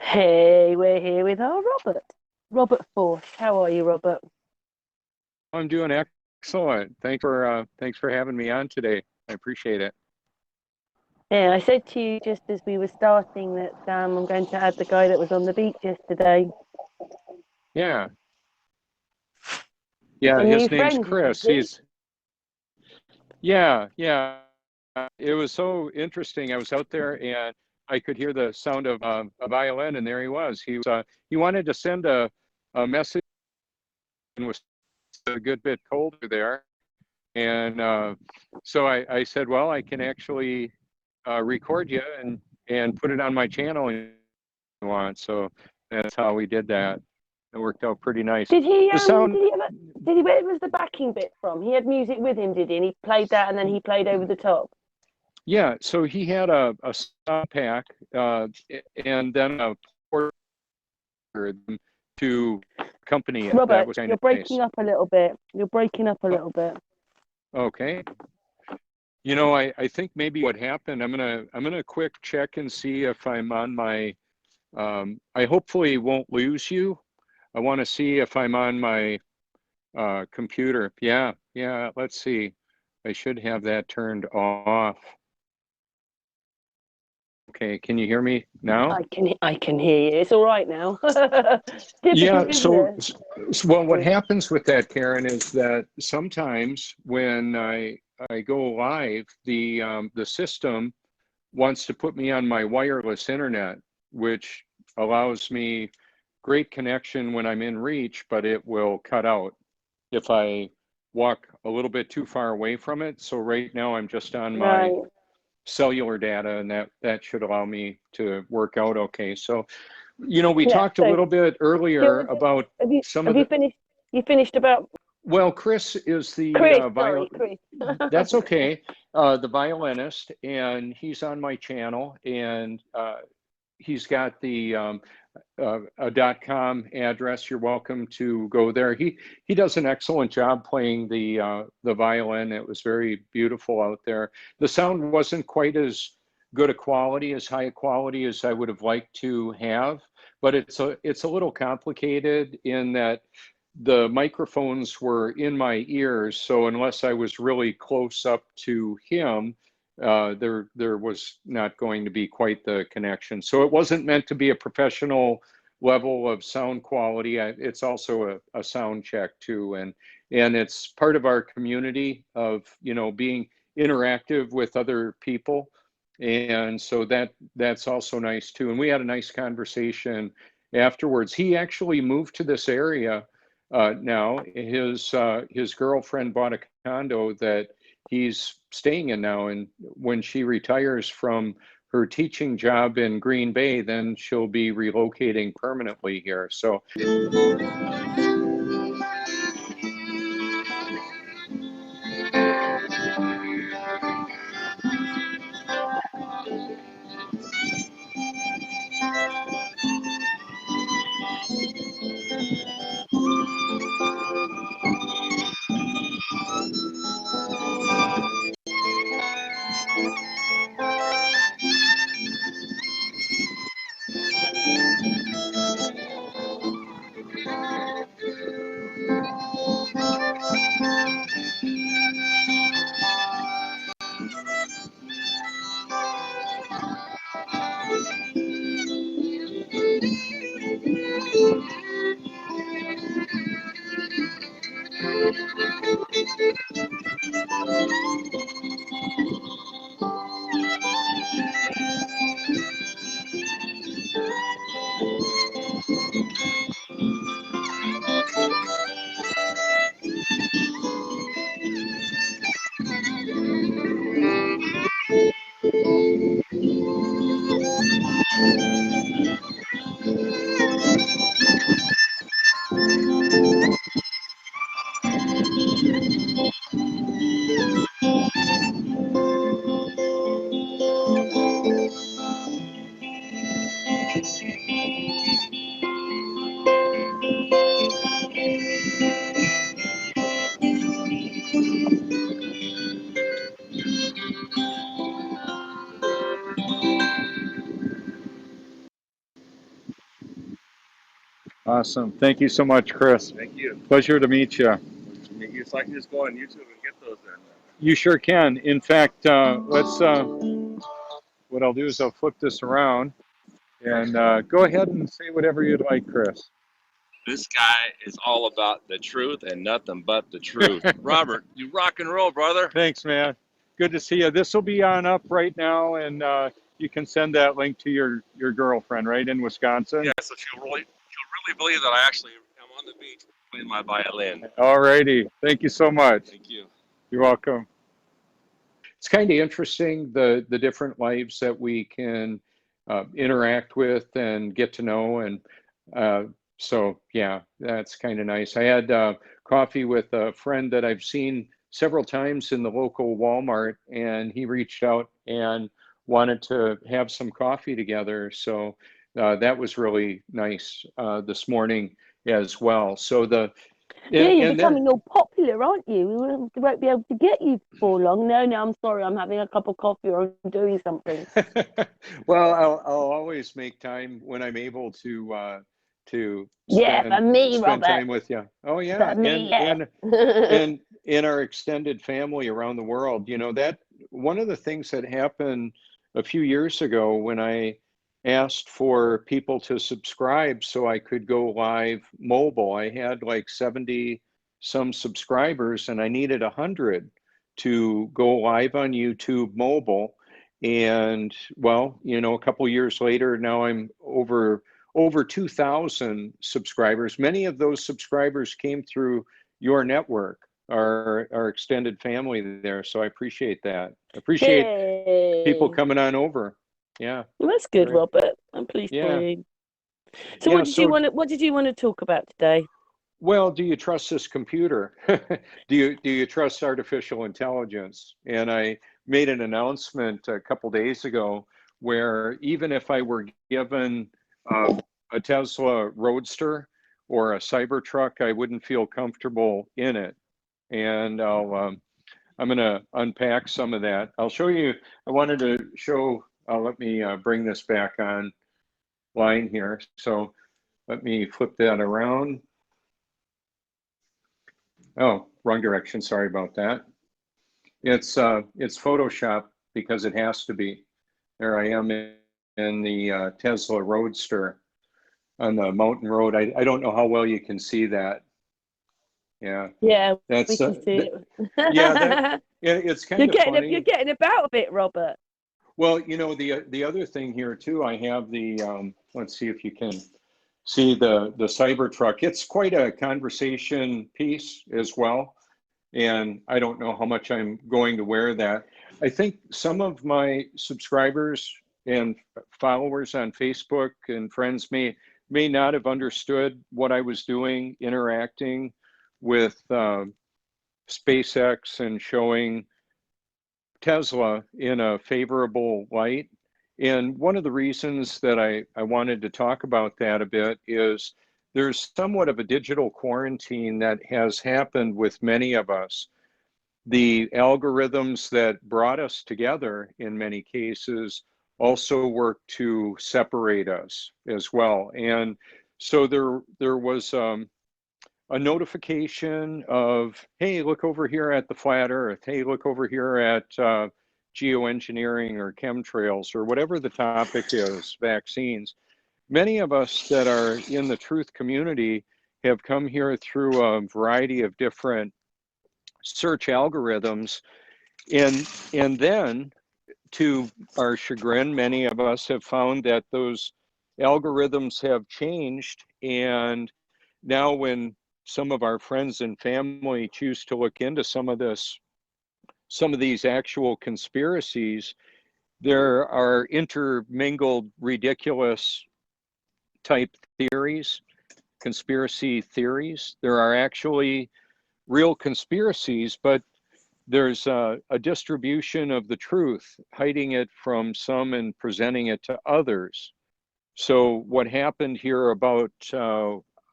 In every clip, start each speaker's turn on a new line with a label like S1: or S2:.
S1: Hey, we're here with our Robert Foertsch. How are you, Robert?
S2: I'm doing excellent. Thanks for having me on today. I appreciate it.
S1: Yeah, I said to you just as we were starting that I'm going to add the guy that was on the beach yesterday.
S2: Yeah,
S1: A
S2: yeah.
S1: new
S2: His name's
S1: friend, is
S2: Chris.
S1: he?
S2: Yeah. It was so interesting. I was out there and I could hear the sound of a violin, and there he was. He wanted to send a message and was a good bit colder there, and so I said, well, I can actually record you and put it on my channel if you want. So that's how we did that. It worked out pretty nice.
S1: Did he
S2: The sound,
S1: where was the backing bit from? He had music with him, did he? And he played that and then he played over the top.
S2: yeah. So he had a sound pack and then a porter to accompany it. That
S1: Robert,
S2: was kind
S1: you're
S2: of
S1: breaking
S2: nice.
S1: up a little bit. You're breaking up a
S2: Oh,
S1: little bit.
S2: okay. I think maybe what happened. I'm gonna quick check and see if I'm on my. I hopefully won't lose you. I want to see if I'm on my computer. Yeah. Let's see. I should have that turned off. Okay, can you hear me now?
S1: I can hear you. It's all right now. Typical,
S2: Yeah,
S1: isn't it?
S2: well, what happens with that, Karen, is that sometimes when I go live, the system wants to put me on my wireless internet, which allows me great connection when I'm in reach, but it will cut out if I walk a little bit too far away from it. So right now I'm just on my
S1: Right.
S2: cellular data, and that should allow me to work out okay. So, we
S1: Yeah.
S2: talked a
S1: So
S2: little bit earlier
S1: Who is it?
S2: about
S1: Have you
S2: some
S1: have
S2: of
S1: you
S2: the,
S1: finished? You finished about
S2: well, Chris is the
S1: Chris? Sorry, Chris.
S2: that's okay, the violinist, and he's on my channel, and he's got the a .com address. You're welcome to go there. He does an excellent job playing the violin. It was very beautiful out there. The sound wasn't quite as good a quality, as high a quality as I would have liked to have, but it's a little complicated in that the microphones were in my ears, so unless I was really close up to him, there was not going to be quite the connection. So it wasn't meant to be a professional level of sound quality. It's also a sound check too, and it's part of our community of being interactive with other people, and so that's also nice too. And we had a nice conversation afterwards. He actually moved to this area now. His girlfriend bought a condo that he's staying in now, and when she retires from her teaching job in Green Bay, then she'll be relocating permanently here. So Awesome. Thank you so much, Chris.
S3: Thank you.
S2: Pleasure to meet you.
S3: So I can just go on YouTube and get those then.
S2: You sure can. In fact, what I'll do is I'll flip this around and go ahead and say whatever you'd like, Chris.
S3: This guy is all about the truth and nothing but the truth. Robert, you rock and roll, brother.
S2: Thanks, man. Good to see you. This will be on up right now, and you can send that link to your girlfriend, right, in Wisconsin?
S3: Yeah, so she'll really believe that I actually am on the beach playing my violin.
S2: All righty. Thank you so much.
S3: Thank you.
S2: You're welcome. It's kind of interesting, the different lives that we can interact with and get to know. And so, yeah, that's kind of nice. I had coffee with a friend that I've seen several times in the local Walmart, and he reached out and wanted to have some coffee together. So that was really nice this morning as well. So
S1: Yeah, you're
S2: and then
S1: becoming all popular, aren't you? We won't be able to get you for long. No, I'm sorry. I'm having a cup of coffee or I'm doing something.
S2: Well, I'll always make time when I'm able to
S1: For me,
S2: spend
S1: Robert.
S2: time with you. Oh yeah,
S1: For me,
S2: and in our extended family around the world. You know, that one of the things that happened a few years ago when I asked for people to subscribe so I could go live mobile. I had like 70 some subscribers and I needed 100 to go live on YouTube mobile. And well, you know, a couple years later, now I'm over 2,000 subscribers. Many of those subscribers came through your network, our extended family there. So I appreciate that. Appreciate people
S1: Yay.
S2: coming on over. Yeah.
S1: Well, that's good,
S2: Great.
S1: Robert. I'm pleased for
S2: Yeah.
S1: you. So
S2: Yeah.
S1: what did you want to talk about today?
S2: Well, do you trust this computer? Do you trust artificial intelligence? And I made an announcement a couple days ago where even if I were given a Tesla Roadster or a Cybertruck, I wouldn't feel comfortable in it. And I'm going to unpack some of that. I'll show you. I wanted to show. Let me bring this back on line here. So let me flip that around. Oh, wrong direction. Sorry about that. It's Photoshop because it has to be. There I am in the Tesla Roadster on the mountain road. I don't know how well you can see that. Yeah.
S1: Yeah,
S2: That's
S1: we can see it.
S2: yeah, it's kind of funny.
S1: You're getting about a bit, Robert.
S2: Well, you know, the other thing here too, I have the let's see if you can see the Cybertruck. It's quite a conversation piece as well. And I don't know how much I'm going to wear that. I think some of my subscribers and followers on Facebook and friends may not have understood what I was doing, interacting with SpaceX and showing Tesla in a favorable light. And one of the reasons that I wanted to talk about that a bit is there's somewhat of a digital quarantine that has happened with many of us. The algorithms that brought us together in many cases also work to separate us as well. And so there was a notification of, hey, look over here at the flat earth. Hey, look over here at geoengineering or chemtrails or whatever the topic is, vaccines. Many of us that are in the truth community have come here through a variety of different search algorithms. And then, to our chagrin, many of us have found that those algorithms have changed. And now when some of our friends and family choose to look into some of these actual conspiracies, there are intermingled, ridiculous type theories, conspiracy theories. There are actually real conspiracies, but there's a distribution of the truth, hiding it from some and presenting it to others. So what happened here about,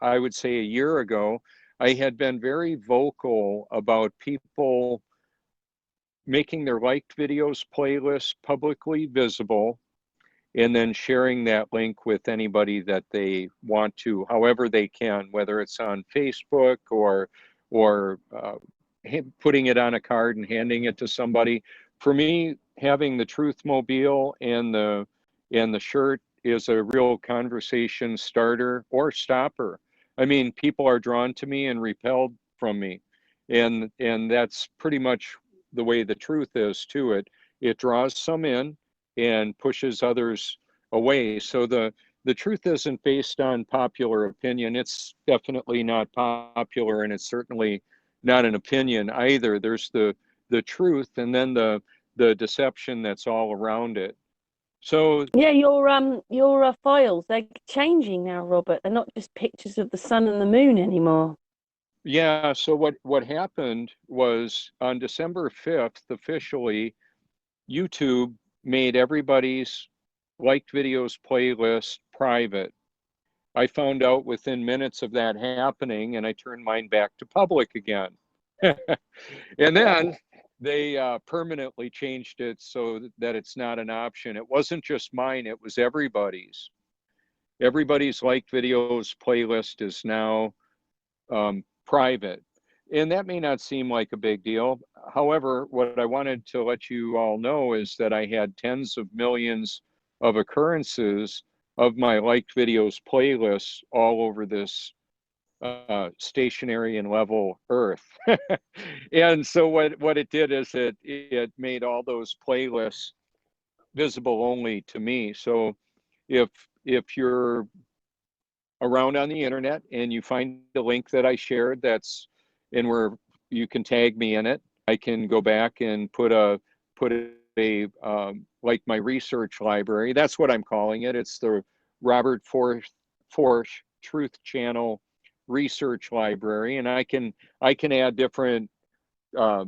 S2: I would say a year ago, I had been very vocal about people making their liked videos playlists publicly visible and then sharing that link with anybody that they want to, however they can, whether it's on Facebook or putting it on a card and handing it to somebody. For me, having the Truth Mobile and the shirt is a real conversation starter or stopper. I mean, people are drawn to me and repelled from me, and that's pretty much the way the truth is too. It draws some in and pushes others away. So the truth isn't based on popular opinion. It's definitely not popular, and it's certainly not an opinion either. There's the truth, and then the deception that's all around it. So
S1: Yeah, your files, they're changing now, Robert. They're not just pictures of the sun and the moon anymore.
S2: yeah, so what happened was on December 5th, officially, YouTube made everybody's liked videos playlist private. I found out within minutes of that happening, and I turned mine back to public again. And then they permanently changed it so that it's not an option. It wasn't just mine, it was everybody's. Everybody's liked videos playlist is now private. And that may not seem like a big deal. However, what I wanted to let you all know is that I had tens of millions of occurrences of my liked videos playlists all over this stationary and level Earth. And so what it did is it made all those playlists visible only to me. So if you're around on the internet and you find the link that I shared that's and where you can tag me in it, I can go back and put a like my research library. That's what I'm calling it. It's the Robert Foertsch Truth Channel Research Library, and I can add uh,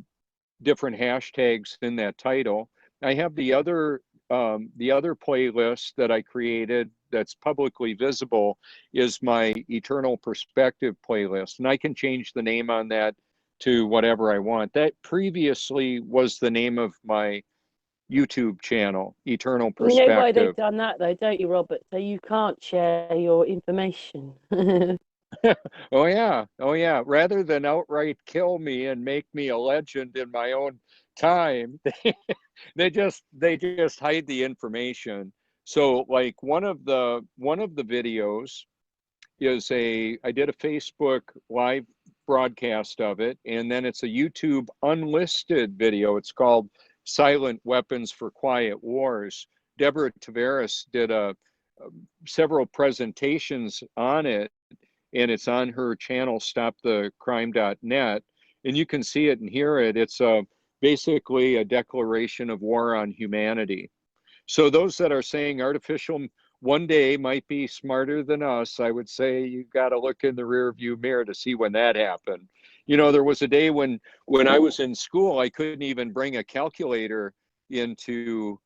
S2: different hashtags in that title. I have the other playlist that I created that's publicly visible is my Eternal Perspective playlist, and I can change the name on that to whatever I want. That previously was the name of my YouTube channel, Eternal
S1: You know why they've
S2: Perspective.
S1: done that, though, don't you, Robert? So you can't share your information.
S2: Oh yeah, oh yeah. Rather than outright kill me and make me a legend in my own time, they just hide the information. So like one of the videos is I did a Facebook live broadcast of it, and then it's a YouTube unlisted video. It's called Silent Weapons for Quiet Wars. Deborah Tavares did several presentations on it, and it's on her channel stopthecrime.net, and you can see it and hear it. It's basically a declaration of war on humanity. So those that are saying artificial one day might be smarter than us, I would say you've got to look in the rear view mirror to see when that happened. You know, there was a day when I was in school, I couldn't even bring a calculator into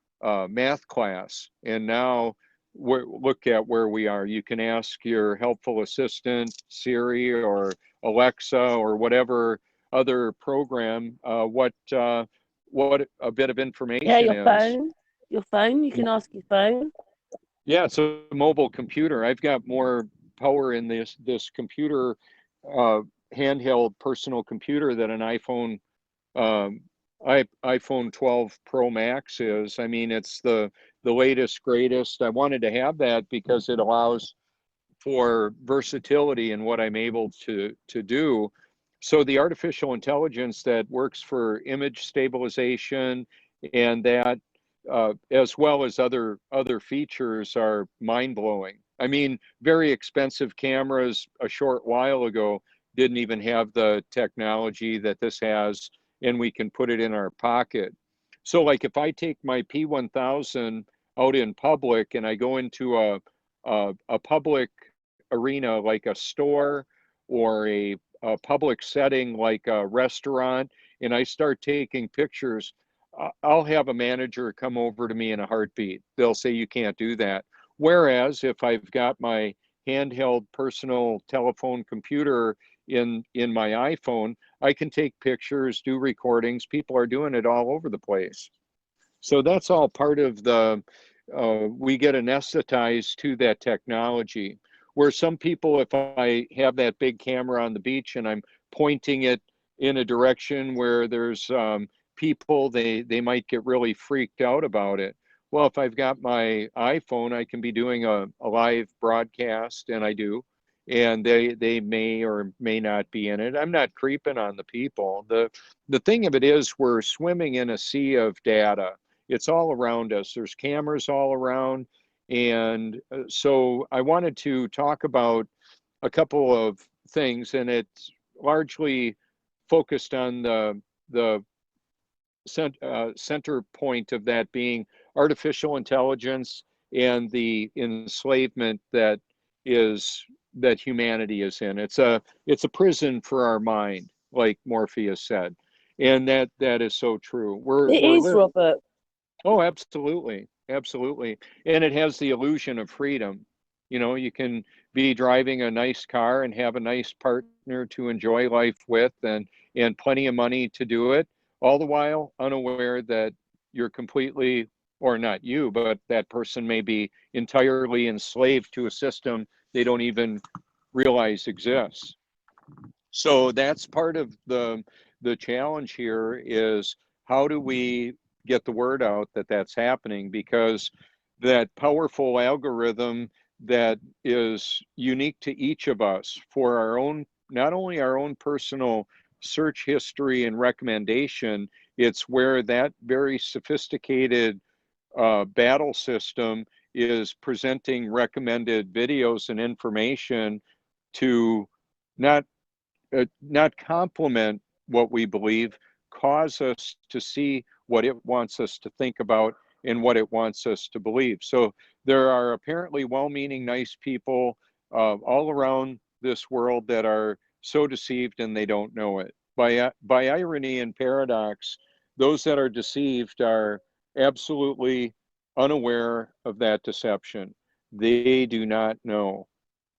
S2: math class, and now look at where we are. You can ask your helpful assistant, Siri or Alexa or whatever other program, what a bit of
S1: Yeah,
S2: information
S1: your
S2: is.
S1: phone. Your phone. You can ask your phone.
S2: Yeah, it's a mobile computer. I've got more power in this computer, uh, handheld personal computer than an um, iPhone 12 Pro Max is. I mean, it's the latest, greatest. I wanted to have that because it allows for versatility in what I'm able to do. So the artificial intelligence that works for image stabilization and that as well as other features are mind blowing. I mean, very expensive cameras a short while ago didn't even have the technology that this has, and we can put it in our pocket. So, like if I take my P1000 out in public and I go into a public arena like a store or a public setting like a restaurant, and I start taking pictures, I'll have a manager come over to me in a heartbeat. They'll say you can't do that. Whereas if I've got my handheld personal telephone computer in my iPhone, I can take pictures, do recordings. People are doing it all over the place. So that's all part of we get anesthetized to that technology. Where some people, if I have that big camera on the beach and I'm pointing it in a direction where there's people, they might get really freaked out about it. Well, if I've got my iPhone, I can be doing a live broadcast, and I do, and they may or may not be in it. I'm not creeping on the people. The thing of it is, we're swimming in a sea of data. It's all around us. There's cameras all around, and so I wanted to talk about a couple of things, and it's largely focused on the center point of that being artificial intelligence and the enslavement that humanity is in. It's a prison for our mind, like Morpheus said, and that is so true.
S1: It
S2: We're
S1: is, Robert.
S2: Oh, absolutely, absolutely, and it has the illusion of freedom. You know, you can be driving a nice car and have a nice partner to enjoy life with, and plenty of money to do it, all the while unaware that you're completely, or not you, but that person may be entirely enslaved to a system they don't even realize exists. So that's part of the challenge here is, how do we get the word out that that's happening? Because that powerful algorithm that is unique to each of us for our own, not only our own personal search history and recommendation, it's where that very sophisticated battle system is presenting recommended videos and information to not not complement what we believe, cause us to see what it wants us to think about and what it wants us to believe. So there are apparently well-meaning, nice people all around this world that are so deceived and they don't know it. By irony and paradox, those that are deceived are absolutely unaware of that deception. They do not know.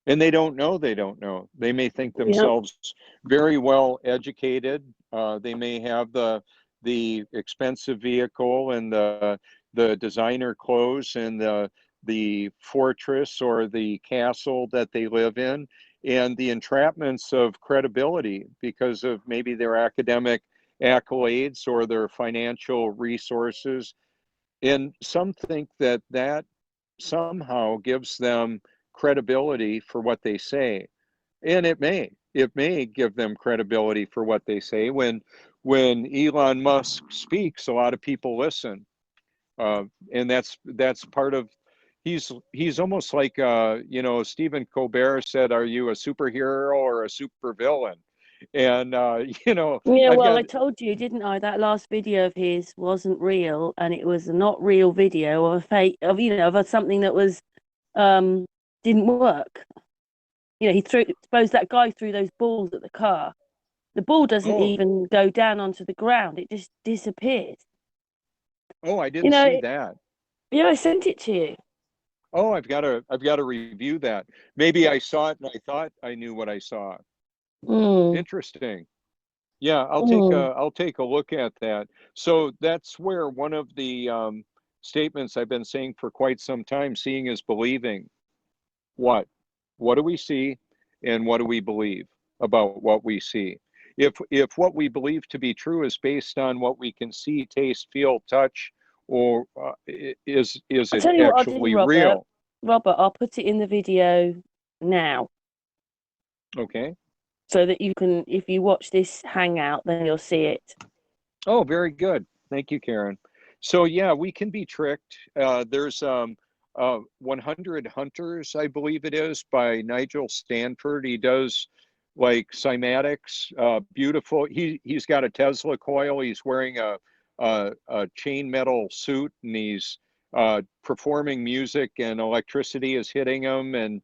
S2: And they don't know they don't know. They may think
S1: Yeah.
S2: themselves very well educated. They may have the expensive vehicle and the designer clothes and the fortress or the castle that they live in, and the entrapments of credibility because of maybe their academic accolades or their financial resources. And some think that that somehow gives them credibility for what they say. And it may give them credibility for what they say. When Elon Musk speaks, a lot of people listen. And that's part of, he's almost like, Stephen Colbert said, are you a superhero or a supervillain? And
S1: Yeah,
S2: I've
S1: well,
S2: got,
S1: I told you, didn't I? That last video of his wasn't real, and it was a not real video of a fake of something that was um didn't work. He suppose that guy threw those balls at the car. The ball doesn't
S2: oh,
S1: even go down onto the ground; it just disappears.
S2: I
S1: You
S2: didn't
S1: know,
S2: see that.
S1: yeah, I sent it to you.
S2: Oh, I've got to review that. Maybe I saw it and I thought I knew what I saw.
S1: Mm,
S2: Interesting. Yeah,
S1: mm.
S2: I'll take a look at that. So that's where one of the statements I've been saying for quite some time: seeing is believing. What? What do we see, and what do we believe about what we see? If what we believe to be true is based on what we can see, taste, feel, touch, or is
S1: I'll
S2: it
S1: tell you what I'll do,
S2: actually
S1: Robert.
S2: real?
S1: Robert, I'll put it in the video now
S2: Okay.
S1: so that you can, if you watch this hangout, then you'll see it.
S2: Oh, very good. Thank you, Karen. So yeah, we can be tricked. There's 100 Hunters, I believe it is, by Nigel Stanford. He does like cymatics, beautiful. He's got a Tesla coil. He's wearing a chain metal suit, and he's performing music, and electricity is hitting him, and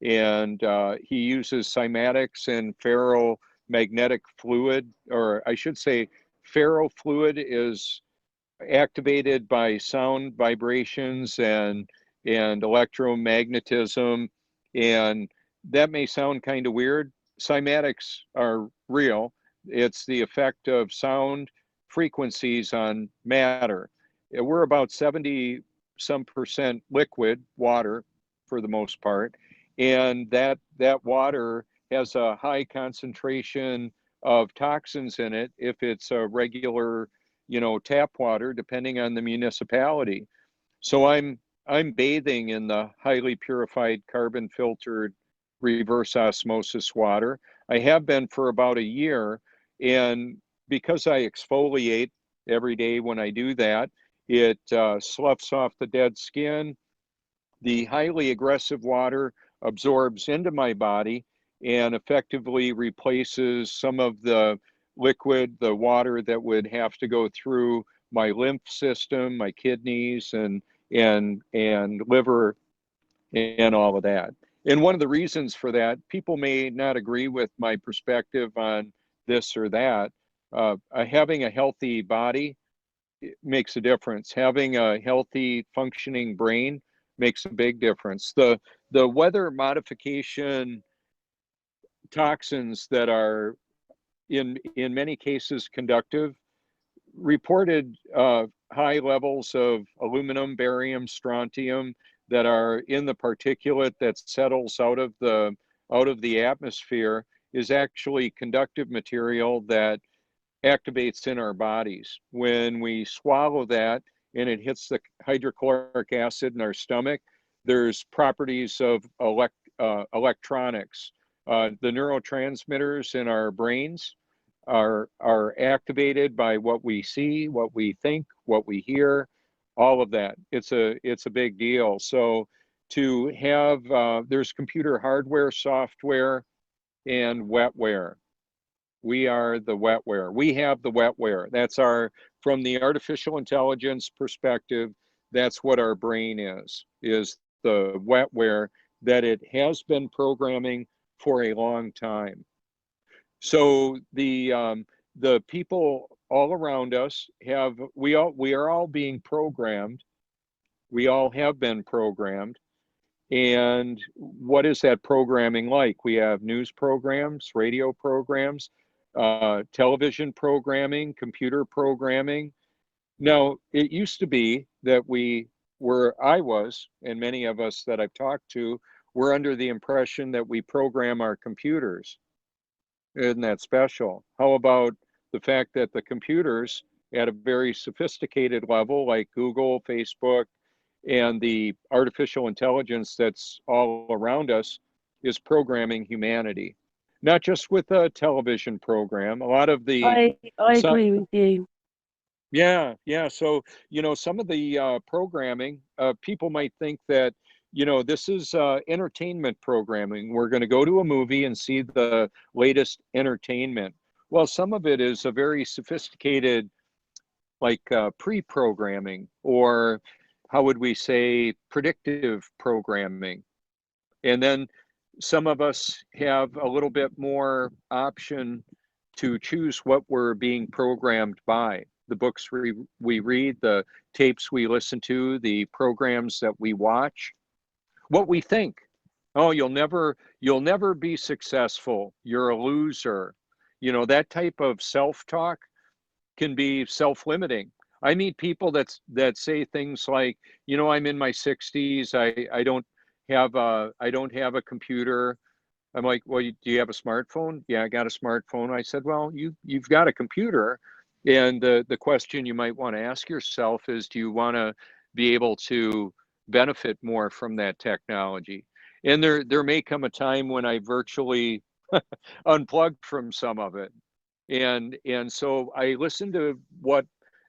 S2: he uses cymatics and ferromagnetic fluid, or I should say, ferrofluid is activated by sound vibrations and electromagnetism, and that may sound kind of weird. Cymatics are real. It's the effect of sound frequencies on matter. We're about 70 some percent liquid water for the most part, and that water has a high concentration of toxins in it if it's a regular, tap water, depending on the municipality. So I'm bathing in the highly purified carbon filtered reverse osmosis water. I have been for about a year, and because I exfoliate every day when I do that, it sloughs off the dead skin. The highly aggressive water absorbs into my body and effectively replaces some of the liquid, the water that would have to go through my lymph system, my kidneys, and liver, and all of that. And one of the reasons for that, people may not agree with my perspective on this or that. Having a healthy body makes a difference. Having a healthy functioning brain makes a big difference. The weather modification toxins that are in many cases conductive reported high levels of aluminum, barium, strontium that are in the particulate that settles out of the atmosphere is actually conductive material that activates in our bodies. When we swallow that and it hits the hydrochloric acid in our stomach, there's properties of electronics. The neurotransmitters in our brains are activated by what we see, what we think, what we hear, all of that. It's a big deal. So to have there's computer hardware, software, and wetware. We are the wetware. We have the wetware. That's from the artificial intelligence perspective, that's what our brain is the wetware that it has been programming for a long time. So the people all around us we are all being programmed. We all have been programmed. And what is that programming like? We have news programs, radio programs, television programming, computer programming. Now, it used to be that I was, and many of us that I've talked to, were under the impression that we program our computers. Isn't that special? How about the fact that the computers at a very sophisticated level, like Google, Facebook, and the artificial intelligence that's all around us is programming humanity, not just with a television program. A lot of the
S1: I agree with you.
S2: Yeah, yeah. So, some of the programming, people might think that, this is entertainment programming. We're going to go to a movie and see the latest entertainment. Well, some of it is a very sophisticated, like pre-programming, or how would we say, predictive programming. And then some of us have a little bit more option to choose what we're being programmed by. The books we read, the tapes we listen to, the programs that we watch, what we think. Oh, you'll never be successful. You're a loser. That type of self-talk can be self-limiting. I meet people that say things like, I'm in my 60s. I don't have a computer. I'm like, well, do you have a smartphone? Yeah, I got a smartphone. I said, well, you've got a computer, and the question you might want to ask yourself is, do you want to be able to benefit more from that technology? And there may come a time when I virtually unplugged from some of it, and so I listen to what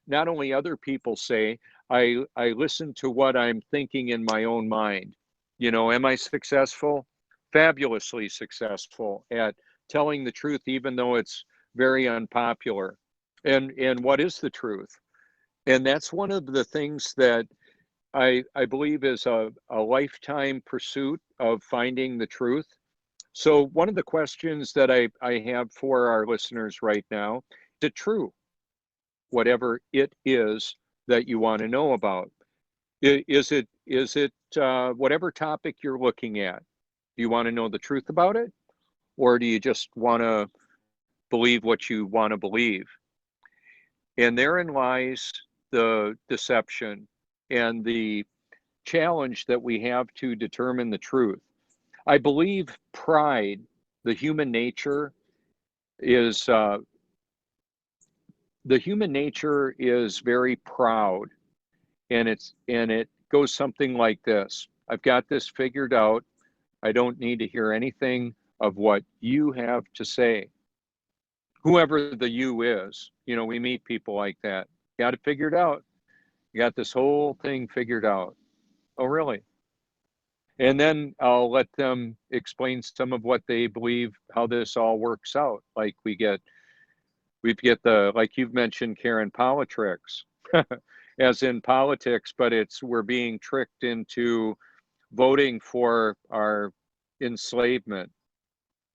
S2: not only other people say, I listen to what I'm thinking in my own mind. Am I successful? Fabulously successful at telling the truth, even though it's very unpopular. And what is the truth? And that's one of the things that I believe is a lifetime pursuit of finding the truth. So one of the questions that I have for our listeners right now, is it true? Whatever it is that you want to know about. Is it whatever topic you're looking at? Do you want to know the truth about it? Or do you just want to believe what you want to believe? And therein lies the deception and the challenge that we have to determine the truth. I believe pride, the human nature is very proud, and it goes something like this: I've got this figured out. I don't need to hear anything of what you have to say. Whoever the you is, we meet people like that. Got it figured out. You got this whole thing figured out. Oh, really? And then I'll let them explain some of what they believe, how this all works out. Like we get the, like you've mentioned, Karen, politricks, as in politics, but we're being tricked into voting for our enslavement,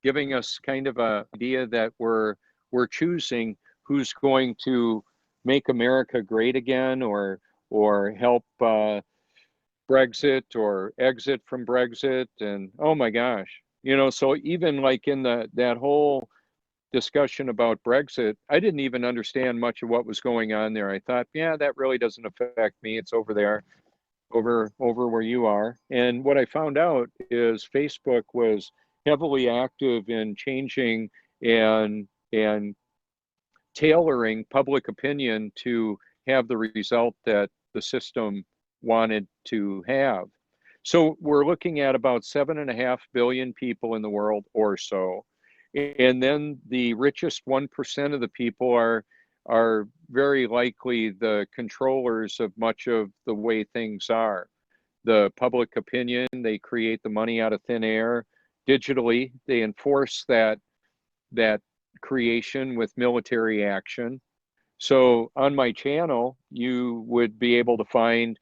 S2: giving us kind of a idea that we're choosing who's going to make America great again, or help Brexit or exit from Brexit. And oh my gosh, so even like in that whole discussion about Brexit, I didn't even understand much of what was going on there. I thought, yeah, that really doesn't affect me. It's over there, over where you are. And what I found out is Facebook was heavily active in changing and tailoring public opinion to have the result that the system wanted to have. So we're looking at about 7.5 billion people in the world or so. And then the richest 1% of the people are very likely the controllers of much of the way things are. The public opinion, they create the money out of thin air. Digitally, they enforce that creation with military action. So on my channel, you would be able to find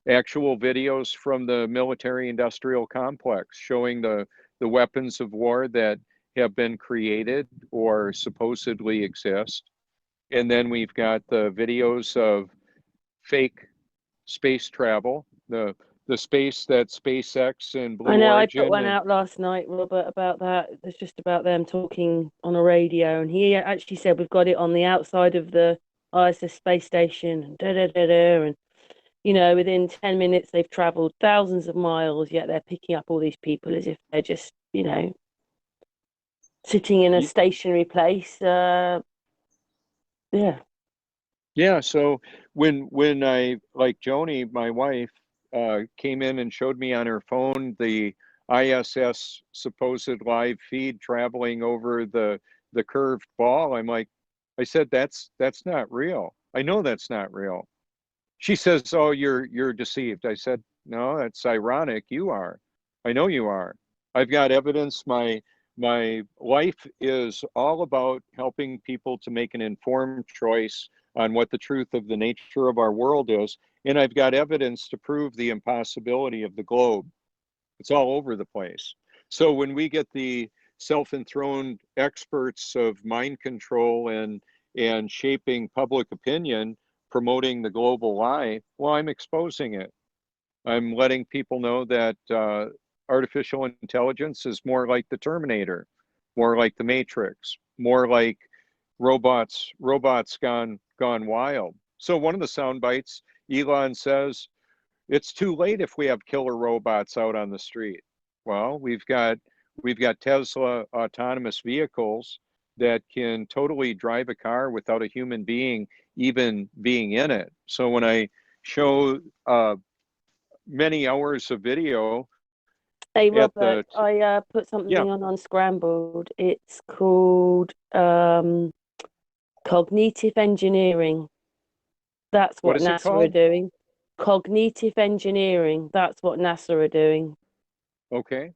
S2: actual videos from the military industrial complex showing the weapons of war that have been created or supposedly exist. And then we've got the videos of fake space travel, the space that SpaceX and Blue
S1: I know, I put
S2: Origin
S1: one out last night, Robert, about that. It's just about them talking on a radio, and he actually said we've got it on the outside of the ISS space station, and and within 10 minutes they've traveled thousands of miles, yet they're picking up all these people as if they're just, sitting in a stationary place. Yeah.
S2: Yeah, so when I, like Joni, my wife, came in and showed me on her phone the ISS supposed live feed traveling over the curved ball, I said, that's not real. I know that's not real. She says, oh, you're deceived. I said, no, that's ironic. You are. I know you are. I've got evidence. My life is all about helping people to make an informed choice on what the truth of the nature of our world is. And I've got evidence to prove the impossibility of the globe. It's all over the place. So when we get the self-enthroned experts of mind control and shaping public opinion, promoting the global lie, well, I'm exposing it. I'm letting people know that artificial intelligence is more like the Terminator, more like the Matrix, more like robots gone wild. So one of the sound bites, Elon says, it's too late if we have killer robots out on the street. Well, we've got Tesla autonomous vehicles that can totally drive a car without a human being even being in it. So when I show many hours of video,
S1: Hey,
S2: at
S1: Robert,
S2: the
S1: I put
S2: yeah,
S1: something on Unscrambled. It's called cognitive engineering. That's
S2: what
S1: what
S2: is it
S1: NASA are
S2: called?
S1: doing. Cognitive engineering. That's what NASA are doing.
S2: Okay,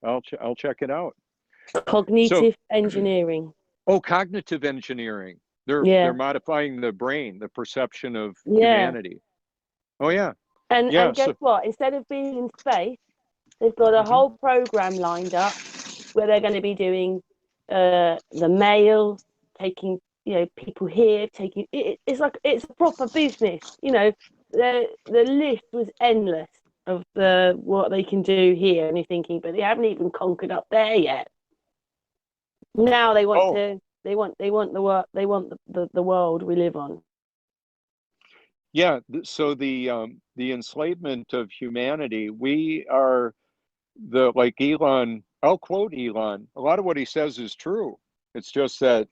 S2: I'll check it out. So,
S1: Cognitive engineering.
S2: oh, cognitive engineering. They're
S1: Yeah.
S2: modifying the brain, the perception of
S1: Yeah.
S2: humanity. Oh yeah,
S1: And
S2: yeah.
S1: guess
S2: So
S1: what? Instead of being in space, they've got a
S2: mhm.
S1: whole program lined up where they're going to be doing the mail, taking people here, taking it's like it's a proper business. The list was endless of what they can do here, and you're thinking, but they haven't even conquered up there yet. Now they want
S2: Oh
S1: to. They want the work. They want the world we live on.
S2: yeah. So the enslavement of humanity. We are like Elon, I'll quote Elon, a lot of what he says is true. It's just that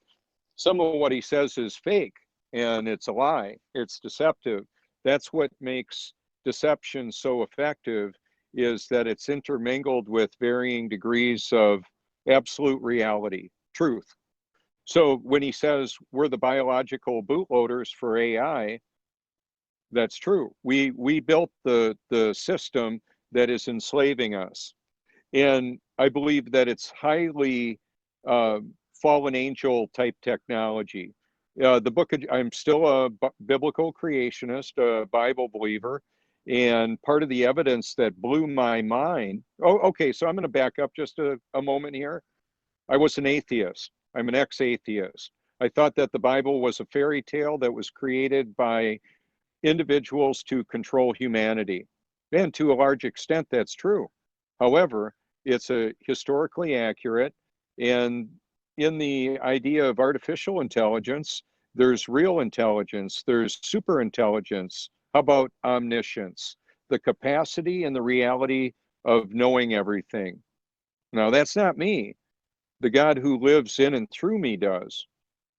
S2: some of what he says is fake and it's a lie. It's deceptive. That's what makes deception so effective, is that it's intermingled with varying degrees of absolute reality, truth. So when he says we're the biological bootloaders for AI, that's true. We built the system that is enslaving us. And I believe that it's highly uh, fallen angel type technology. The book, I'm still a biblical creationist, a Bible believer. And part of the evidence that blew my mind. Oh, okay. So I'm going to back up just a moment here. I was an atheist. I'm an ex-atheist. I thought that the Bible was a fairy tale that was created by individuals to control humanity. And to a large extent, that's true. However, it's a historically accurate, and in the idea of artificial intelligence, there's real intelligence, there's super intelligence. How about omniscience? The capacity and the reality of knowing everything. Now, that's not me. The God who lives in and through me does.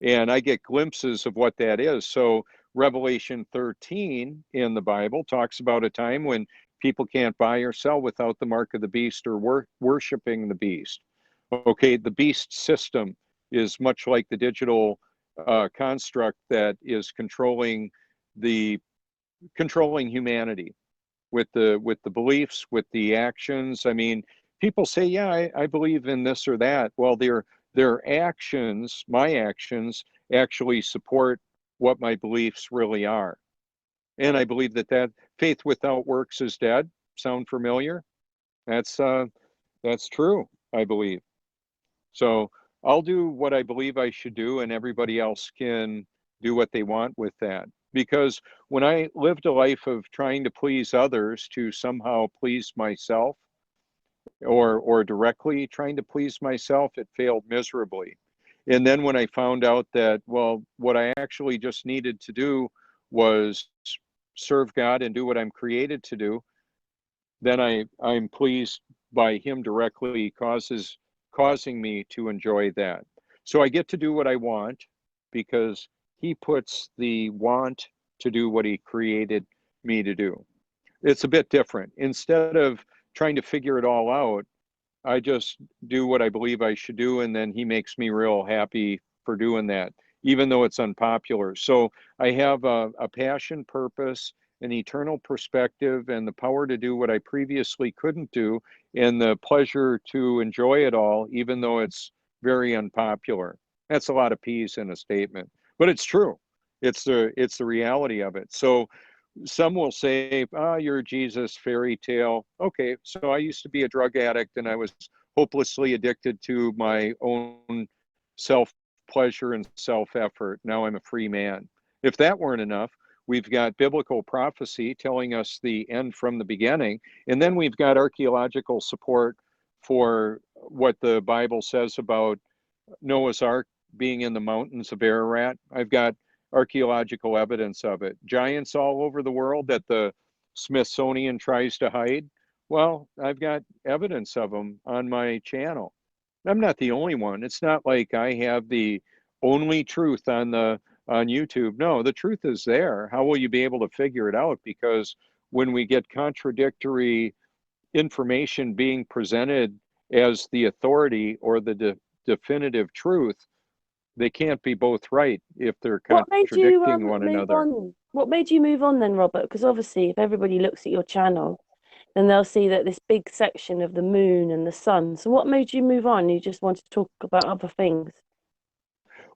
S2: And I get glimpses of what that is. So Revelation 13 in the Bible talks about a time when people can't buy or sell without the mark of the beast or worshiping the beast. Okay, the beast system is much like the digital construct that is controlling humanity with the beliefs, with the actions. I mean, people say, yeah, I believe in this or that. Well, their actions, my actions, actually support what my beliefs really are. And I believe that faith without works is dead. Sound familiar? That's true, I believe. So I'll do what I believe I should do, and everybody else can do what they want with that. Because when I lived a life of trying to please others to somehow please myself, or directly trying to please myself, it failed miserably. And then when I found out that, well, what I actually just needed to do was serve God and do what I'm created to do, then I'm pleased by Him directly causing me to enjoy that. So I get to do what I want because He puts the want to do what He created me to do. It's a bit different. Instead of trying to figure it all out, I just do what I believe I should do, and then He makes me real happy for doing that, even though it's unpopular. So I have a passion, purpose, an eternal perspective, and the power to do what I previously couldn't do, and the pleasure to enjoy it all, even though it's very unpopular. That's a lot of peas in a statement, but it's true. It's the reality of it. So some will say, you're a Jesus fairy tale. Okay, so I used to be a drug addict and I was hopelessly addicted to my own self pleasure and self effort. Now I'm a free man. If that weren't enough, we've got biblical prophecy telling us the end from the beginning. And then we've got archaeological support for what the Bible says about Noah's Ark being in the mountains of Ararat. I've got archaeological evidence of it. Giants all over the world that the Smithsonian tries to hide. Well, I've got evidence of them on my channel. I'm not the only one. It's not like I have the only truth on YouTube. No, the truth is there. How will you be able to figure it out? Because when we get contradictory information being presented as the authority or the definitive truth, they can't be both right if they're
S1: What made you
S2: contradicting one
S1: move
S2: another.
S1: on? What made you move on then, Robert? Because obviously, if everybody looks at your channel, then they'll see that this big section of the moon and the sun. So what made you move on? You just want to talk about other things?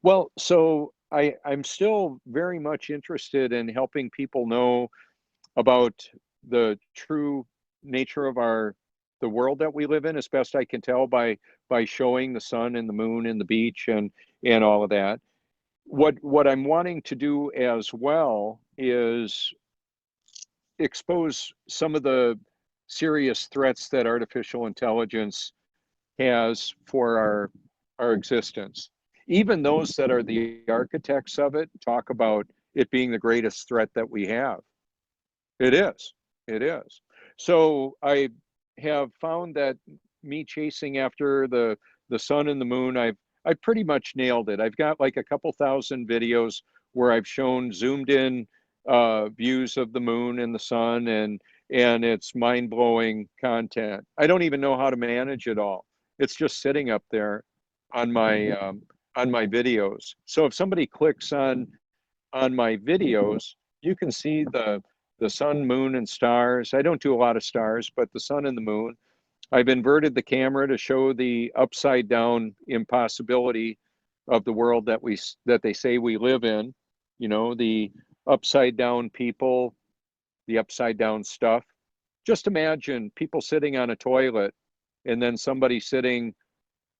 S2: Well, so I'm still very much interested in helping people know about the true nature of the world that we live in, as best I can tell by showing the sun and the moon and the beach and all of that. What I'm wanting to do as well is expose some of the serious threats that artificial intelligence has for our existence. Even those that are the architects of it talk about it being the greatest threat that we have. It is. It is. So I have found that me chasing after the sun and the moon, I pretty much nailed it. I've got like a couple thousand videos where I've shown zoomed in views of the moon and the sun, and it's mind-blowing content. I don't even know how to manage it all. It's just sitting up there on my videos. So if somebody clicks on my videos, you can see the sun, moon, and stars. I don't do a lot of stars, but the sun and the moon. I've inverted the camera to show the upside down impossibility of the world that they say we live in. You know, the upside down people, the upside down stuff. Just imagine people sitting on a toilet and then somebody sitting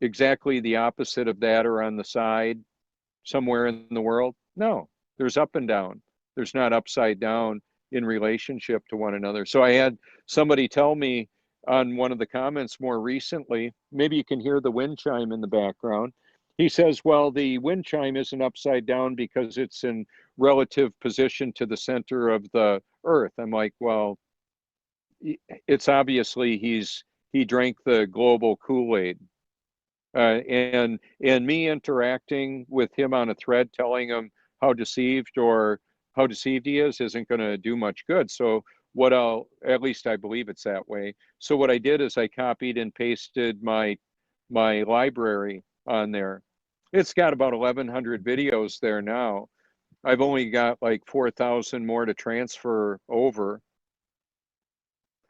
S2: exactly the opposite of that or on the side somewhere in the world. No, there's up and down. There's not upside down in relationship to one another. So I had somebody tell me on one of the comments more recently, maybe you can hear the wind chime in the background. He says, well, the wind chime isn't upside down because it's in relative position to the center of the earth. I'm like, well, it's obviously he drank the global Kool-Aid. And me interacting with him on a thread, telling him how deceived he is, isn't going to do much good. So at least I believe it's that way. So what I did is I copied and pasted my library on there. It's got about 1,100 videos there now. I've only got like 4,000 more to transfer over.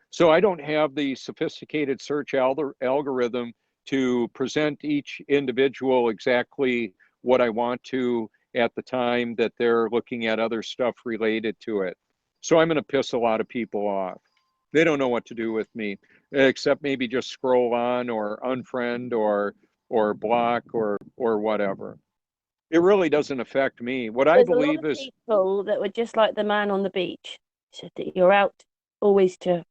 S2: So I don't have the sophisticated search algorithm to present each individual exactly what I want to at the time that they're looking at other stuff related to it. So I'm going to piss a lot of people off. They don't know what to do with me, except maybe just scroll on or unfriend or block or whatever. It really doesn't affect me. What I
S1: There's a lot
S2: believe
S1: of
S2: is,
S1: people that were just like the man on the beach. Said that you're out always to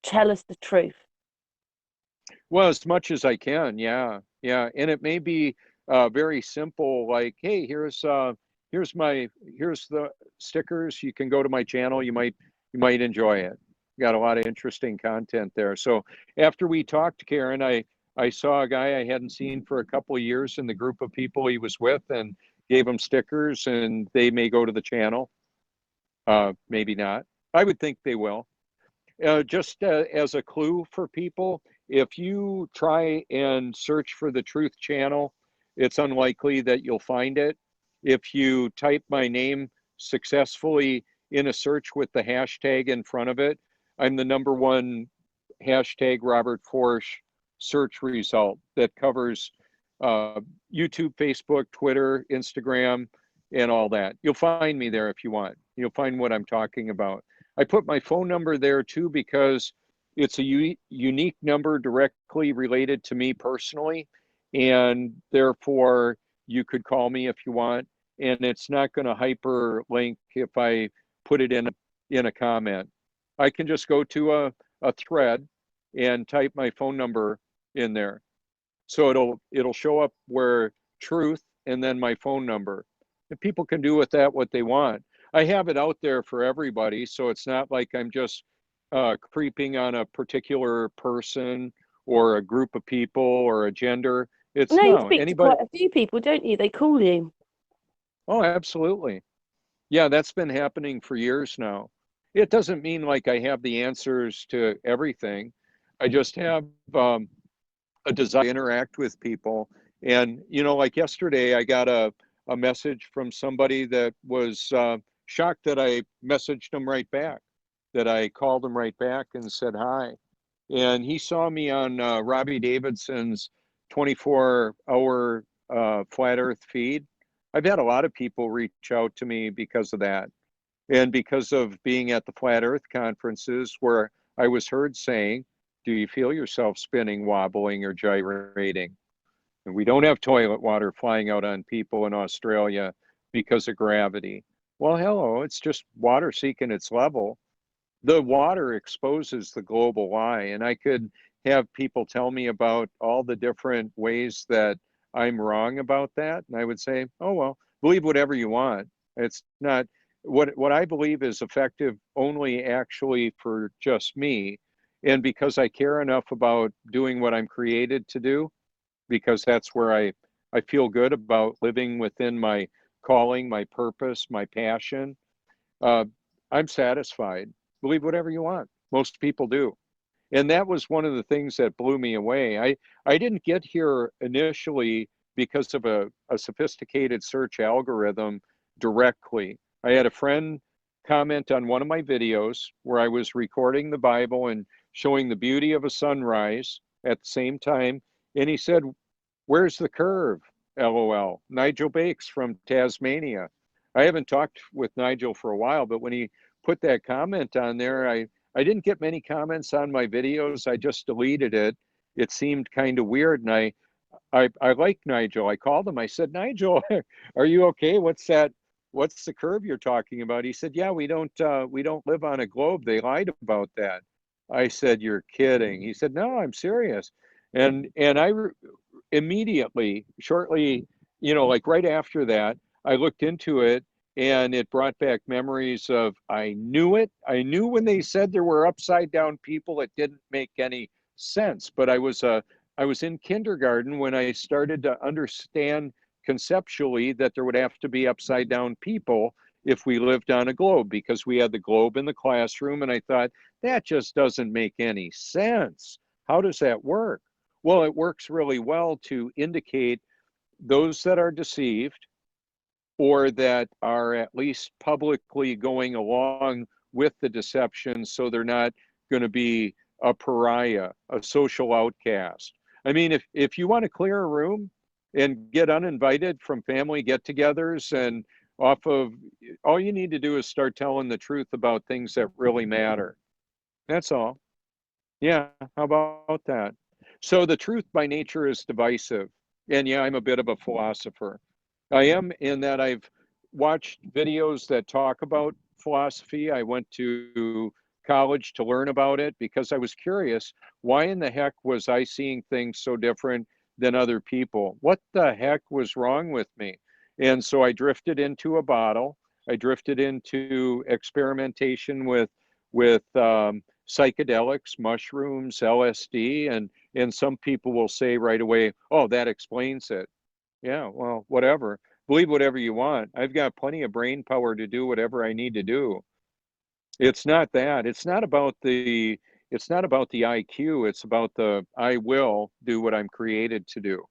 S1: tell us the truth.
S2: well, as much as I can, yeah, yeah. And it may be very simple, like, hey, here's the stickers. You can go to my channel. You might enjoy it. Got a lot of interesting content there. So after we talked, Karen, I saw a guy I hadn't seen for a couple of years in the group of people he was with, and gave him stickers, and they may go to the channel. Maybe not. I would think they will. Just as a clue for people, if you try and search for the Truth Channel, it's unlikely that you'll find it. If you type my name successfully in a search with the hashtag in front of it, I'm the #1 hashtag Robert Foertsch search result that covers uh, YouTube, Facebook, Twitter, Instagram, and all that. You'll find me there if you want. You'll find what I'm talking about. I put my phone number there too because it's a unique number directly related to me personally, and therefore you could call me if you want, and it's not going to hyperlink if I put it in a comment. I can just go to a thread and type my phone number in there. So it'll show up where truth and then my phone number. And people can do with that what they want. I have it out there for everybody, so it's not like I'm just creeping on a particular person or a group of people or a gender. It's
S1: No, you
S2: no,
S1: speak to
S2: anybody.
S1: quite a few people, don't you? They call you.
S2: Oh, absolutely. Yeah, that's been happening for years now. It doesn't mean like I have the answers to everything. I just have a desire to interact with people. And, like yesterday, I got a message from somebody that was shocked that I messaged them right back, that I called him right back and said hi. And he saw me on Robbie Davidson's 24-hour flat earth feed. I've had a lot of people reach out to me because of that. And because of being at the flat earth conferences where I was heard saying, do you feel yourself spinning, wobbling, or gyrating? And we don't have toilet water flying out on people in Australia because of gravity. Well, hello, it's just water seeking its level. The water exposes the global lie. And I could have people tell me about all the different ways that I'm wrong about that. And I would say, oh, well, believe whatever you want. It's not, what I believe is effective only actually for just me. And because I care enough about doing what I'm created to do, because that's where I feel good about living within my calling, my purpose, my passion, uh, I'm satisfied. Believe whatever you want. Most people do. And that was one of the things that blew me away. I didn't get here initially because of a sophisticated search algorithm directly. I had a friend comment on one of my videos where I was recording the Bible and showing the beauty of a sunrise at the same time. And he said, "Where's the curve? LOL. Nigel Bakes from Tasmania." I haven't talked with Nigel for a while, but when he put that comment on there, I didn't get many comments on my videos. I just deleted it. It seemed kind of weird. And I like Nigel. I called him. I said, "Nigel, are you okay? What's that? What's the curve you're talking about?" He said, "Yeah, we don't live on a globe. They lied about that." I said, "You're kidding." He said, "No, I'm serious." And immediately, shortly, like right after that, I looked into it, and it brought back memories of, I knew it. I knew when they said there were upside down people, it didn't make any sense. But I was in kindergarten when I started to understand conceptually that there would have to be upside down people if we lived on a globe, because we had the globe in the classroom. And I thought, that just doesn't make any sense. How does that work? Well, it works really well to indicate those that are deceived, or that are at least publicly going along with the deception, so they're not going to be a pariah, a social outcast. I mean, if you want to clear a room and get uninvited from family get-togethers, and off of, all you need to do is start telling the truth about things that really matter. That's all. Yeah, how about that? So the truth by nature is divisive. And yeah, I'm a bit of a philosopher. I am, in that I've watched videos that talk about philosophy. I went to college to learn about it because I was curious, why in the heck was I seeing things so different than other people? What the heck was wrong with me? And so I drifted into a bottle. I drifted into experimentation with psychedelics, mushrooms, LSD, and some people will say right away, "Oh, that explains it." Yeah, well, whatever. Believe whatever you want. I've got plenty of brain power to do whatever I need to do. It's not that. It's not about the IQ. It's about the, I will do what I'm created to do.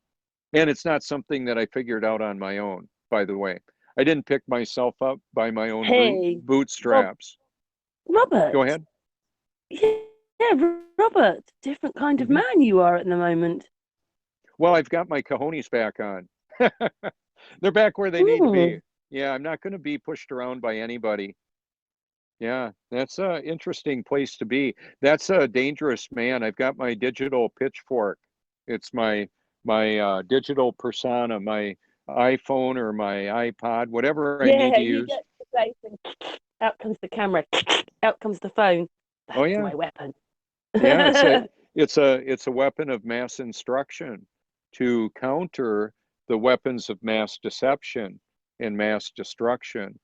S2: And it's not something that I figured out on my own, by the way. I didn't pick myself up by my own
S1: Hey, Rob,
S2: bootstraps.
S1: Robert.
S2: Go ahead.
S1: Yeah, Robert. Different kind of
S2: Mhm.
S1: man you are at the moment.
S2: Well, I've got my cojones back on. They're back where they need to be.
S1: Hmm.
S2: Yeah, I'm not going to be pushed around by anybody. Yeah, that's a interesting place to be. That's a dangerous man. I've got my digital pitchfork. It's my digital persona, my iPhone or my iPod, whatever I need
S1: Yeah,
S2: to
S1: you
S2: use.
S1: get to the place and out comes the camera, out comes the phone.
S2: Oh
S1: That's
S2: yeah,
S1: my weapon.
S2: yeah. It's a weapon of mass instruction to counter the weapons of mass deception and mass destruction.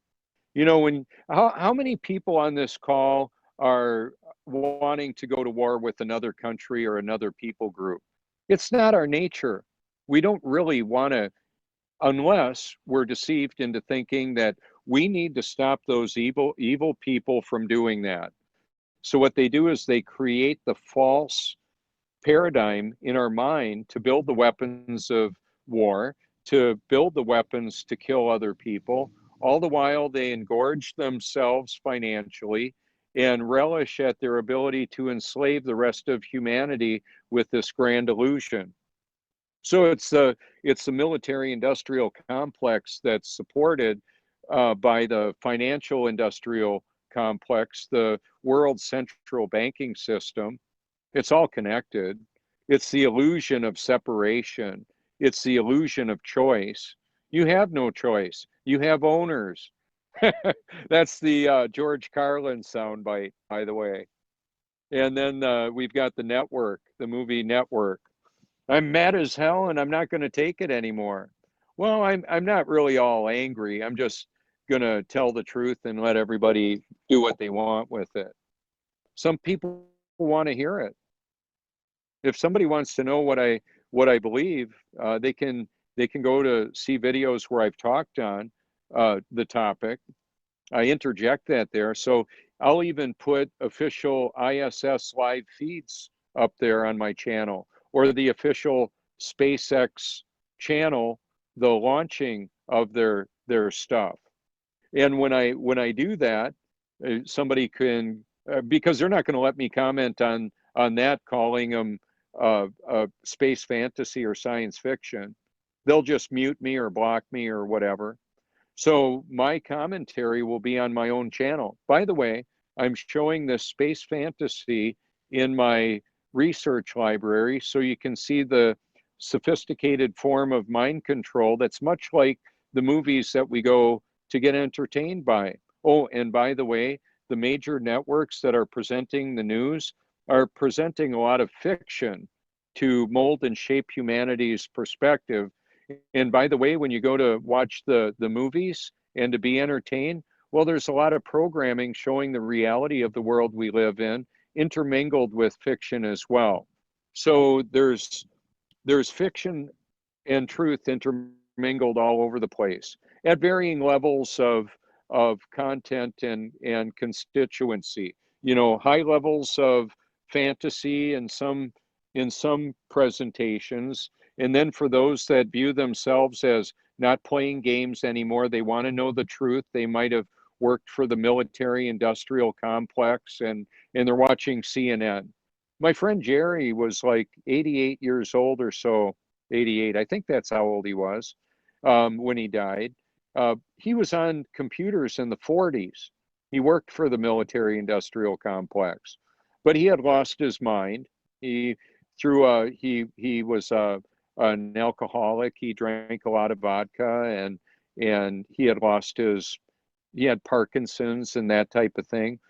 S2: When how many people on this call are wanting to go to war with another country or another people group? It's not our nature. We don't really want to, unless we're deceived into thinking that we need to stop those evil people from doing that. So what they do is they create the false paradigm in our mind to build the weapons of war, to build the weapons to kill other people. All the while, they engorge themselves financially and relish at their ability to enslave the rest of humanity with this grand illusion. So it's the military industrial complex that's supported by the financial industrial complex, the world central banking system. It's all connected. It's the illusion of separation. It's the illusion of choice. You have no choice. You have owners. That's the George Carlin soundbite, by the way. And then we've got the network, the movie Network. I'm mad as hell and I'm not going to take it anymore. Well, I'm not really all angry. I'm just gonna tell the truth and let everybody do what they want with it. Some people want to hear it. If somebody wants to know what I believe, they can go to see videos where I've talked on the topic. I interject that there. So I'll even put official ISS live feeds up there on my channel, or the official SpaceX channel, the launching of their stuff. And when I do that, somebody can because they're not going to let me comment on that, calling them space fantasy or science fiction. They'll just mute me or block me or whatever. So my commentary will be on my own channel. By the way, I'm showing this space fantasy in my research library, so you can see the sophisticated form of mind control that's much like the movies that we go to get entertained by. Oh, and by the way, the major networks that are presenting the news are presenting a lot of fiction to mold and shape humanity's perspective. And by the way, when you go to watch the movies and to be entertained, well, there's a lot of programming showing the reality of the world we live in, intermingled with fiction as well. So there's fiction and truth intermingled all over the place at varying levels of content and constituency. You know, high levels of fantasy in some presentations, and then for those that view themselves as not playing games anymore, they want to know the truth. They might have worked for the military industrial complex, and they're watching CNN. My friend Jerry was like 88 years old or so, 88. I think that's how old he was when he died. He was on computers in the 40s. He worked for the military industrial complex, but he had lost his mind. He he was an alcoholic. He drank a lot of vodka, and he had Parkinson's and that type of thing.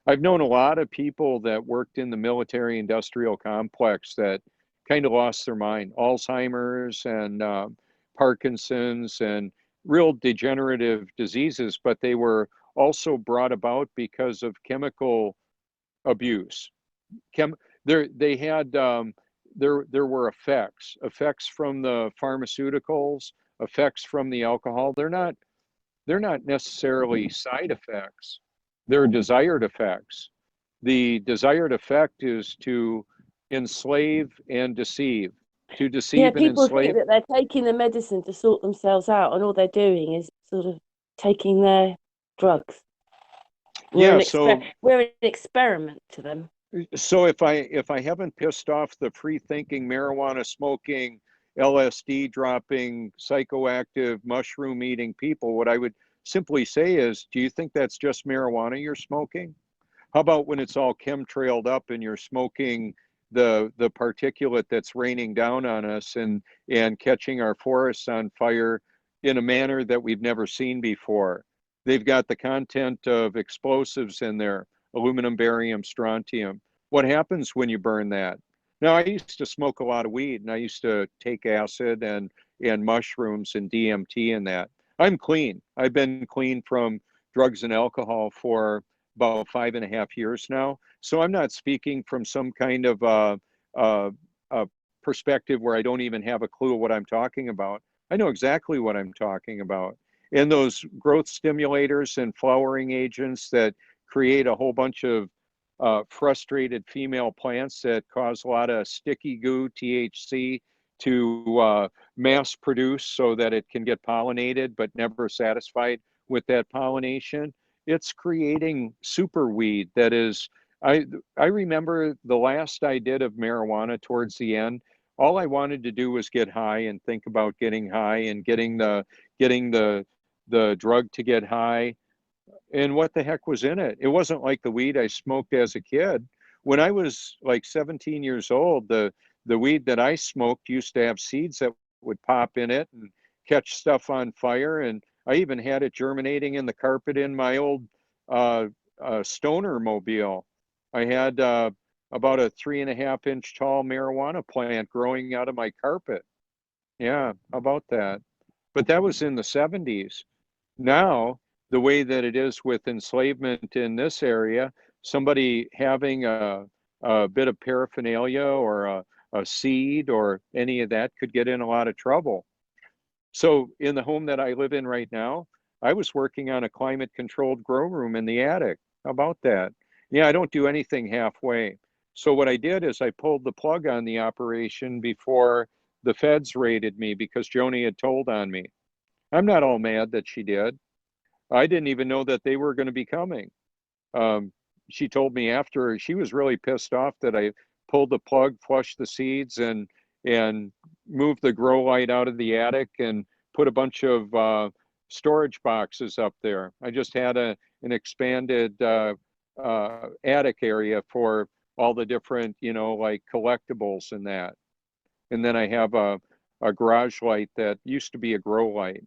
S2: I've known a lot of people that worked in the military industrial complex that kind of lost their mind, Alzheimer's and Parkinson's and real degenerative diseases, but they were also brought about because of chemical abuse. They had there were effects from the pharmaceuticals, effects from the alcohol. They're not necessarily side effects. They're desired effects. The desired effect is to enslave and deceive, to
S1: Yeah,
S2: deceive and
S1: people think
S2: enslave.
S1: that they're taking the medicine to sort themselves out, and all they're doing is sort of taking their drugs.
S2: Yeah, so
S1: We're an experiment to them.
S2: so if I haven't pissed off the free thinking, marijuana smoking, LSD dropping, psychoactive, mushroom eating people, what I would simply say is, do you think that's just marijuana you're smoking? How about when it's all chemtrailed up and you're smoking the particulate that's raining down on us and catching our forests on fire in a manner that we've never seen before? They've got the content of explosives in there, aluminum, barium, strontium. What happens when you burn that? Now, I used to smoke a lot of weed, and I used to take acid and mushrooms and DMT and that. I'm clean. I've been clean from drugs and alcohol for about 5.5 years now. So I'm not speaking from some kind of perspective where I don't even have a clue of what I'm talking about. I know exactly what I'm talking about. And those growth stimulators and flowering agents that create a whole bunch of frustrated female plants that cause a lot of sticky goo, THC, to mass produce so that it can get pollinated but never satisfied with that pollination. It's creating super weed that is, I remember the last I did of marijuana towards the end, all I wanted to do was get high and think about getting high and getting the drug to get high. And what the heck was in it? It wasn't like the weed I smoked as a kid. When I was like 17 years old, the weed that I smoked used to have seeds that would pop in it and catch stuff on fire. And I even had it germinating in the carpet in my old stoner mobile. I had about a 3.5 inch tall marijuana plant growing out of my carpet. Yeah, how about that? But that was in the 70s. Now the way that it is with enslavement in this area, somebody having a bit of paraphernalia or a seed or any of that could get in a lot of trouble. So in the home that I live in right now, I was working on a climate controlled grow room in the attic. How about that? Yeah, I don't do anything halfway. So what I did is I pulled the plug on the operation before the feds raided me because Joni had told on me. I'm not all mad that she did. I didn't even know that they were going to be coming. Um, she told me after she was really pissed off that I pulled the plug, flushed the seeds, and moved the grow light out of the attic and put a bunch of storage boxes up there. I just had an expanded attic area for all the different, like collectibles and that. And then I have a garage light that used to be a grow light.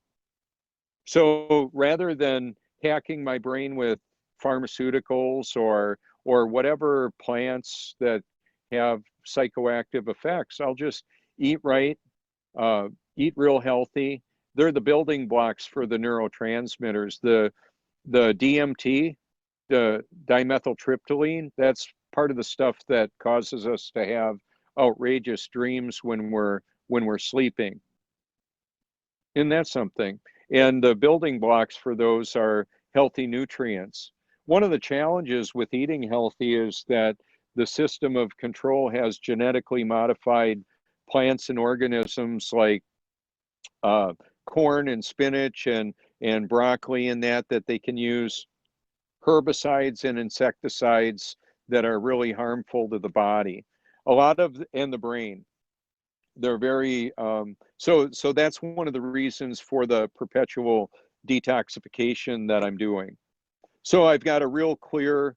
S2: So rather than hacking my brain with pharmaceuticals or whatever plants that have psychoactive effects, I'll just eat right, eat real healthy. They're the building blocks for the neurotransmitters. The DMT, the dimethyltryptamine, that's part of the stuff that causes us to have outrageous dreams when we're sleeping. Isn't that something? And the building blocks for those are healthy nutrients. One of the challenges with eating healthy is that the system of control has genetically modified plants and organisms like corn and spinach and broccoli and that they can use herbicides and insecticides that are really harmful to the body. A lot of, and the brain. They're very so that's one of the reasons for the perpetual detoxification that I'm doing. So I've got a real clear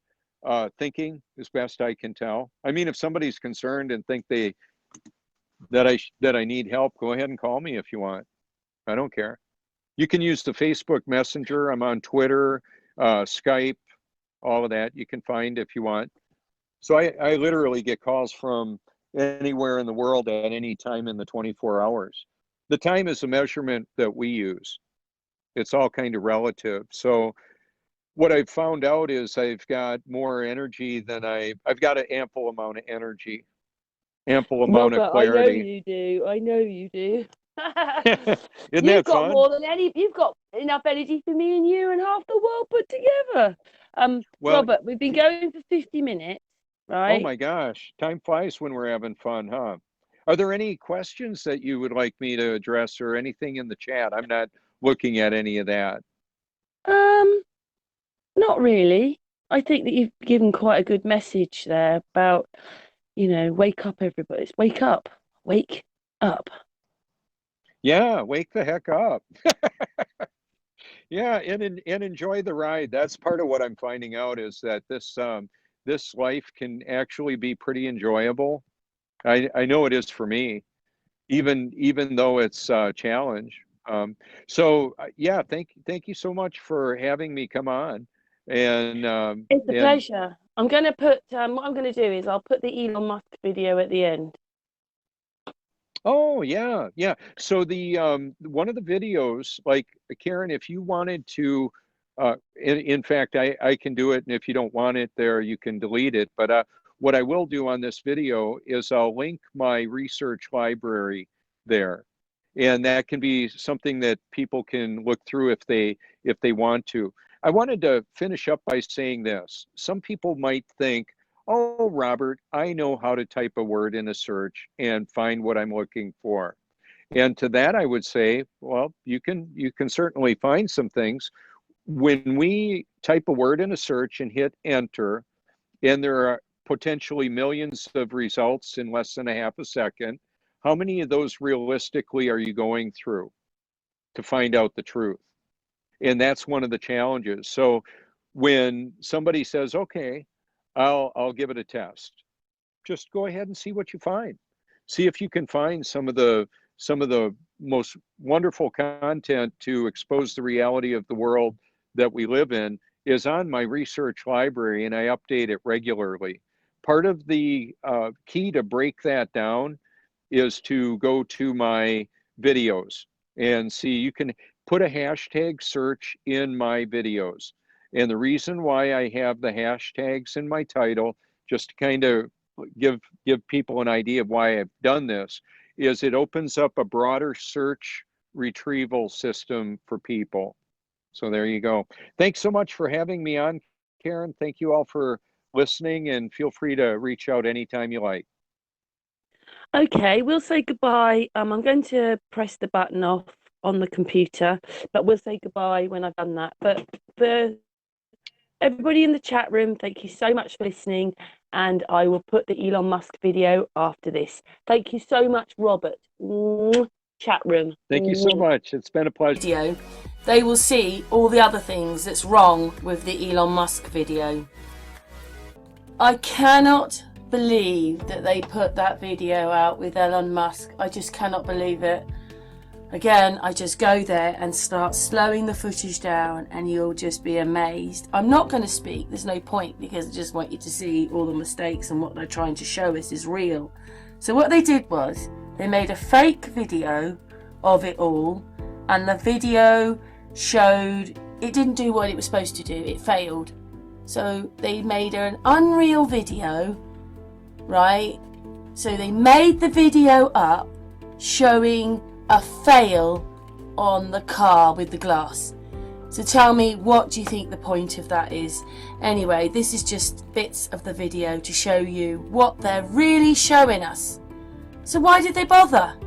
S2: thinking as best I can tell. I mean, if somebody's concerned and think that I need help, go ahead and call me if you want. I don't care. You can use the Facebook Messenger. I'm on Twitter, Skype, all of that you can find if you want. So I literally get calls from anywhere in the world at any time in the 24 hours. The time is a measurement that we use. It's all kind of relative. So what I've found out is I've got more energy than I've got an ample amount of energy, ample amount of
S1: Robert, I know
S2: clarity.
S1: you do. I know you do.
S2: Isn't
S1: You've
S2: that
S1: got
S2: fun?
S1: more than any. You've got enough energy for me and you and half the world put together.
S2: Well,
S1: Robert, we've been going for 50 minutes,
S2: oh
S1: right?
S2: my gosh, time flies when we're having fun, huh? Are there any questions that you would like me to address or anything in the chat? I'm not looking at any of that.
S1: Um, Not really. I think that you've given quite a good message there about, wake up, everybody. Wake up. Wake up.
S2: Yeah, wake the heck up. Yeah, and enjoy the ride. That's part of what I'm finding out is that this life can actually be pretty enjoyable. I know it is for me, even though it's a challenge. Yeah, thank you so much for having me come on.
S1: It's a
S2: And
S1: pleasure. I'm going to put, what I'm going to do is I'll put the Elon Musk video at the end.
S2: oh yeah, yeah. So the one of the videos, like Karen, if you wanted to, in fact, I can do it, and if you don't want it there, you can delete it. But what I will do on this video is I'll link my research library there, and that can be something that people can look through if they want to. I wanted to finish up by saying this. Some people might think, oh, Robert, I know how to type a word in a search and find what I'm looking for. And to that, I would say, well, you can certainly find some things. When we type a word in a search and hit enter, and there are potentially millions of results in less than a half a second, how many of those realistically are you going through to find out the truth? And that's one of the challenges. So when somebody says, okay, I'll give it a test, just go ahead and see what you find. See if you can find some of the most wonderful content to expose the reality of the world that we live in is on my research library, and I update it regularly. Part of the key to break that down is to go to my videos and see. You can put a hashtag search in my videos. And the reason why I have the hashtags in my title, just to kind of give people an idea of why I've done this, is it opens up a broader search retrieval system for people. So there you go. Thanks so much for having me on, Karen. Thank you all for listening, and feel free to reach out anytime you like.
S1: Okay, we'll say goodbye. I'm going to press the button off on the computer, but we'll say goodbye when I've done that. But for everybody in the chat room, thank you so much for listening, and I will put the Elon Musk video after this. Thank you so much, Robert. Chat room.
S2: Thank you so much. It's been a pleasure.
S1: Video, they will see all the other things that's wrong with the Elon Musk video. I cannot believe that they put that video out with Elon Musk. I just cannot believe it. Again, I just go there and start slowing the footage down and you'll just be amazed. I'm not going to speak, there's no point, because I just want you to see all the mistakes and what they're trying to show us is real. So what they did was, they made a fake video of it all, and the video showed it didn't do what it was supposed to do, it failed. So they made an unreal video, right? So they made the video up showing a fail on the car with the glass. So tell me, what do you think the point of that is? Anyway, this is just bits of the video to show you what they're really showing us. So why did they bother?